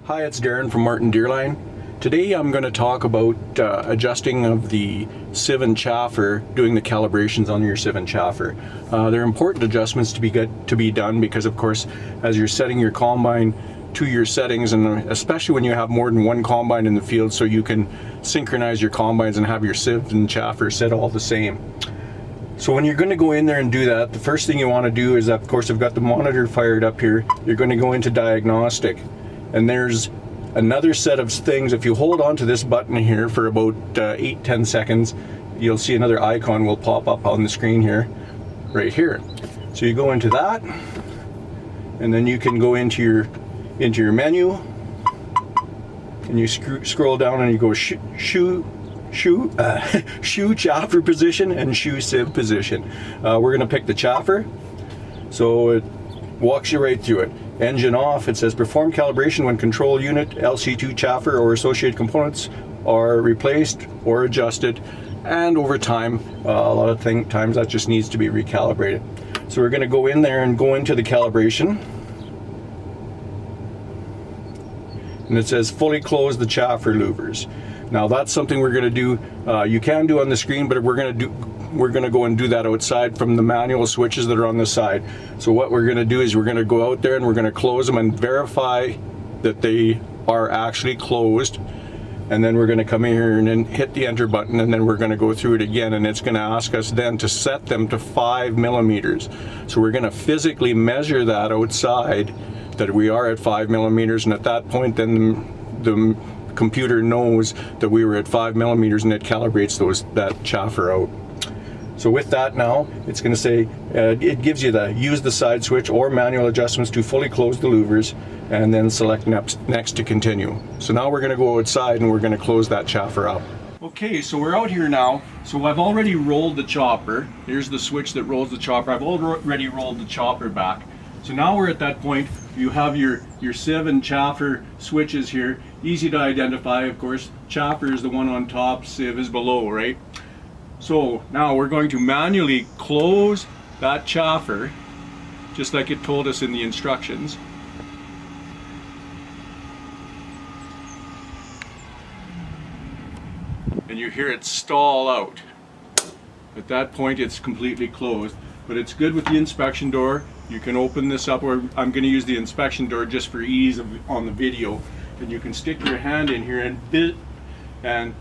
Hi, it's Darren from Martin Deerline. Today I'm going to talk about adjusting of the sieve and chaffer, doing the calibrations on your sieve and chaffer. They're important adjustments to be done because, of course, as you're setting your combine to your settings, and especially when you have more than one combine in the field, so you can synchronize your combines and have your sieve and chaffer set all the same. So when you're going to go in there and do that, the first thing you want to do is, of course, I've got the monitor fired up here. You're going to go into diagnostic, and there's another set of things. If you hold on to this button here for about 8-10 seconds, you'll see another icon will pop up on the screen here, right here. So you go into that, and then you can go into your menu, and you scroll down and you go shoe chaffer position and shoe sieve position. We're going to pick the chaffer, so it walks you right through it. Engine off, it says perform calibration when control unit, LC2 chaffer or associated components are replaced or adjusted, and over time a lot of times that just needs to be recalibrated. So we're going to go in there and go into the calibration, and it says fully close the chaffer louvers. Now that's something we're going to do, you can do on the screen, but we're going to go and do that outside from the manual switches that are on the side. So what we're going to do is we're going to go out there and we're going to close them and verify that they are actually closed, and then we're going to come in here and then hit the enter button, and then we're going to go through it again, and it's going to ask us then to set them to 5 millimeters. So we're going to physically measure that outside, that we are at 5 millimeters, and at that point then the computer knows that we were at 5 millimeters, and it calibrates that chaffer out. So with that, now it's going to say it gives you the use the side switch or manual adjustments to fully close the louvers, and then select next to continue. So now we're going to go outside and we're going to close that chaffer up. Okay, so we're out here now. So I've already rolled the chopper. Here's the switch that rolls the chopper. I've already rolled the chopper back. So now we're at that point. You have your sieve and chaffer switches here. Easy to identify, of course. Chaffer is the one on top, sieve is below, right? So now we're going to manually close that chaffer, just like it told us in the instructions. And you hear it stall out. At that point it's completely closed, but it's good with the inspection door. You can open this up, or I'm going to use the inspection door just for ease on the video, and you can stick your hand in here and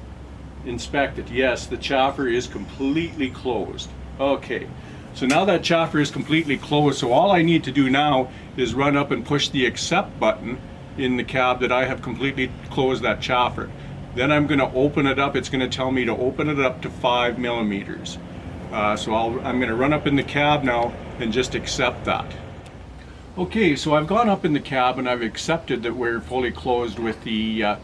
inspect it. Yes, the chaffer is completely closed. Okay, so now that chaffer is completely closed, so all I need to do now is run up and push the accept button in the cab that I have completely closed that chaffer. Then I'm going to open it up. It's going to tell me to open it up to 5 millimeters. So I'm going to run up in the cab now and just accept that. Okay, so I've gone up in the cab and I've accepted that we're fully closed with the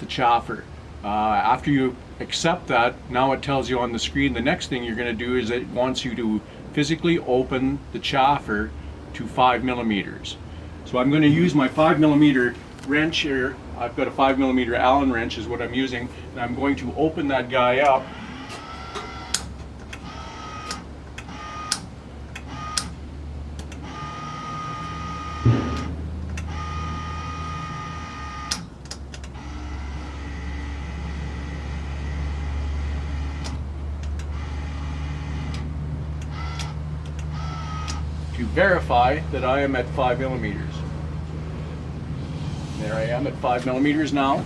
chaffer. After you accept that, now it tells you on the screen the next thing you're going to do is it wants you to physically open the chaffer to 5 millimeters. So I'm going to use my 5 millimeter wrench here. I've got a 5 millimeter Allen wrench is what I'm using, and I'm going to open that guy up. To verify that I am at 5 millimeters. There I am at 5 millimeters now.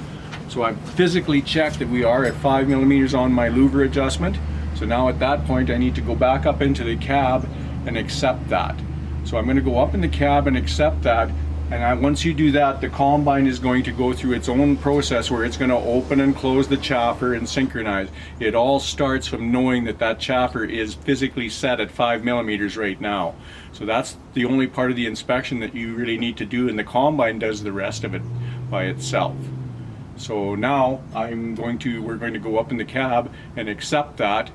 So I've physically checked that we are at 5 millimeters on my louver adjustment. So now at that point I need to go back up into the cab and accept that. So I'm going to go up in the cab and accept that, and once you do that, the combine is going to go through its own process where it's going to open and close the chaffer and synchronize. It all starts from knowing that that chaffer is physically set at 5 millimeters right now. So that's the only part of the inspection that you really need to do, and the combine does the rest of it by itself. So now we're going to go up in the cab and accept that,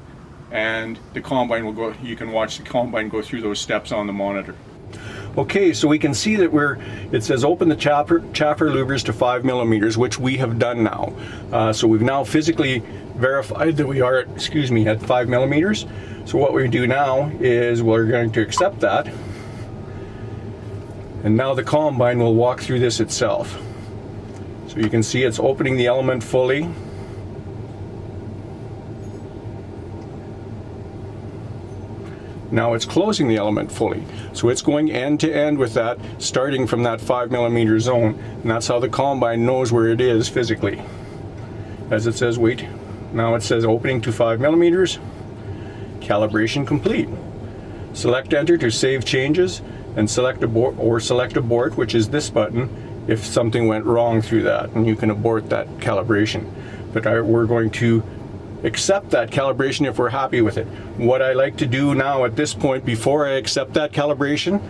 and the combine will go. You can watch the combine go through those steps on the monitor. Okay, so we can see that it says open the chaffer louvers to 5 millimeters, which we have done now. So we've now physically verified that we are at 5 millimeters. So what we do now is we're going to accept that, and now the combine will walk through this itself. So you can see it's opening the element fully. Now it's closing the element fully. So it's going end to end with that, starting from that 5mm zone. And that's how the combine knows where it is physically. As it says, wait, now it says opening to 5mm, calibration complete. Select enter to save changes, and select abort, or select abort, which is this button, if something went wrong through that, and you can abort that calibration. But we're going to accept that calibration if we're happy with it. What I like to do now at this point, before I accept that calibration,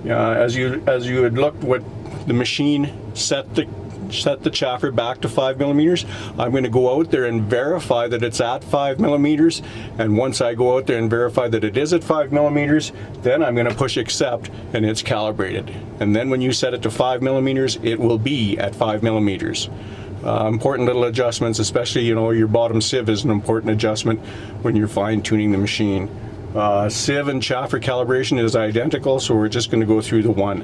as you had looked what the machine set the chaffer back to 5mm, I'm going to go out there and verify that it's at 5mm, and once I go out there and verify that it is at 5mm, then I'm going to push accept and it's calibrated. And then when you set it to 5mm, it will be at 5mm. Important little adjustments, especially, you know, your bottom sieve is an important adjustment when you're fine-tuning the machine. Sieve and Chaffer calibration is identical, so we're just going to go through the one.